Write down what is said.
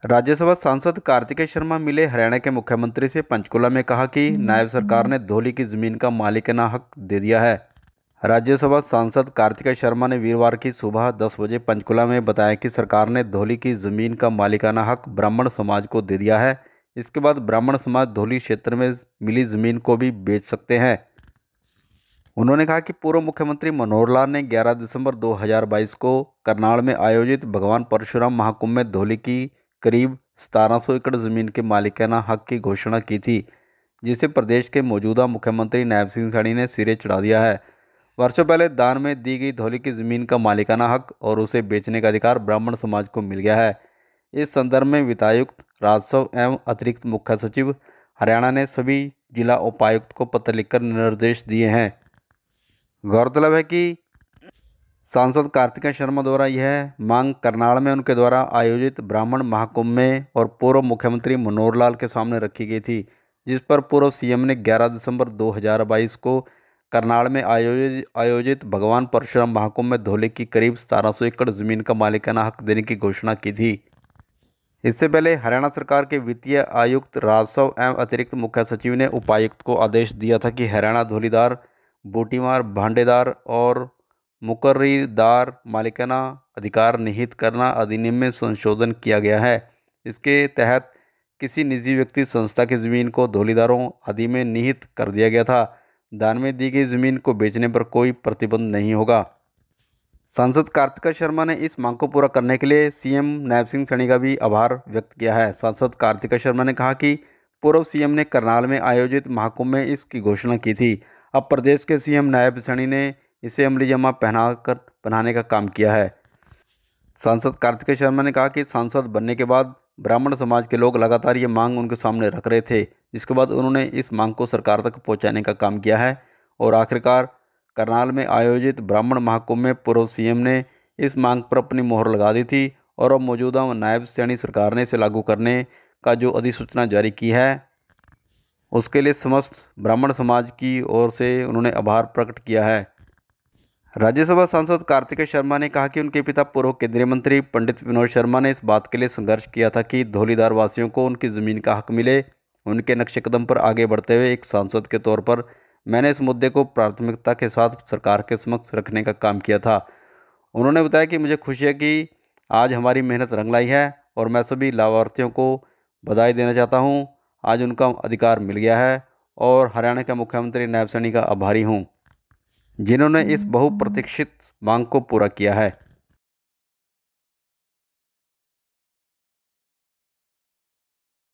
राज्यसभा सांसद कार्तिकेय शर्मा मिले हरियाणा के मुख्यमंत्री से पंचकुला में। कहा कि नायब सरकार ने धौली की जमीन का मालिकाना हक दे दिया है। राज्यसभा सांसद कार्तिकेय शर्मा ने वीरवार की सुबह 10 बजे पंचकुला में बताया कि सरकार ने धौली की जमीन का मालिकाना हक ब्राह्मण समाज को दे दिया है। इसके बाद ब्राह्मण समाज धौली क्षेत्र में मिली जमीन को भी बेच सकते हैं। उन्होंने कहा कि पूर्व मुख्यमंत्री मनोहर लाल ने 11 दिसंबर 2022 को करनाल में आयोजित भगवान परशुराम महाकुंभ में धौली की करीब 1700 एकड़ जमीन के मालिकाना हक की घोषणा की थी, जिसे प्रदेश के मौजूदा मुख्यमंत्री नायब सिंह सैनी ने सिरे चढ़ा दिया है। वर्षों पहले दान में दी गई धौली की जमीन का मालिकाना हक और उसे बेचने का अधिकार ब्राह्मण समाज को मिल गया है। इस संदर्भ में वित्तायुक्त राजस्व एवं अतिरिक्त मुख्य सचिव हरियाणा ने सभी जिला उपायुक्त को पत्र लिखकर निर्देश दिए हैं। गौरतलब है कि सांसद कार्तिकेय शर्मा द्वारा यह मांग करनाल में उनके द्वारा आयोजित ब्राह्मण महाकुंभ में और पूर्व मुख्यमंत्री मनोहर लाल के सामने रखी गई थी, जिस पर पूर्व सीएम ने 11 दिसंबर 2022 को करनाल में आयोजित भगवान परशुराम महाकुंभ में धौली की करीब 1700 एकड़ जमीन का मालिकाना हक देने की घोषणा की थी। इससे पहले हरियाणा सरकार के वित्तीय आयुक्त राजस्व एवं अतिरिक्त मुख्य सचिव ने उपायुक्त को आदेश दिया था कि हरियाणा धौलीदार, बूटीमार, भांडेदार और मुकर्रीदार मालिकाना अधिकार निहित करना अधिनियम में संशोधन किया गया है। इसके तहत किसी निजी व्यक्ति संस्था की जमीन को धौलीदारों आदि में निहित कर दिया गया था। दान में दी गई जमीन को बेचने पर कोई प्रतिबंध नहीं होगा। सांसद कार्तिकेय शर्मा ने इस मांग को पूरा करने के लिए सीएम नायब सिंह सैनी का भी आभार व्यक्त किया है। सांसद कार्तिकेय शर्मा ने कहा कि पूर्व सीएम ने करनाल में आयोजित महाकुंभ में इसकी घोषणा की थी। अब प्रदेश के सीएम नायब सैनी ने इसे अमली जामा पहनाने का काम किया है। सांसद कार्तिकेय शर्मा ने कहा कि सांसद बनने के बाद ब्राह्मण समाज के लोग लगातार ये मांग उनके सामने रख रहे थे, जिसके बाद उन्होंने इस मांग को सरकार तक पहुंचाने का काम किया है और आखिरकार करनाल में आयोजित ब्राह्मण महाकुंभ में पूर्व सीएम ने इस मांग पर अपनी मोहर लगा दी थी और अब मौजूदा नायब सैनी सरकार ने इसे लागू करने का जो अधिसूचना जारी की है, उसके लिए समस्त ब्राह्मण समाज की ओर से उन्होंने आभार प्रकट किया है। राज्यसभा सांसद कार्तिकेय शर्मा ने कहा कि उनके पिता पूर्व केंद्रीय मंत्री पंडित विनोद शर्मा ने इस बात के लिए संघर्ष किया था कि धौलीदार वासियों को उनकी ज़मीन का हक मिले। उनके नक्शे कदम पर आगे बढ़ते हुए एक सांसद के तौर पर मैंने इस मुद्दे को प्राथमिकता के साथ सरकार के समक्ष रखने का काम किया था। उन्होंने बताया कि मुझे खुशी है कि आज हमारी मेहनत रंग लाई है और मैं सभी लाभार्थियों को बधाई देना चाहता हूँ। आज उनका अधिकार मिल गया है और हरियाणा के मुख्यमंत्री नायब सैनी का आभारी हूँ, जिन्होंने इस बहुप्रतीक्षित मांग को पूरा किया है।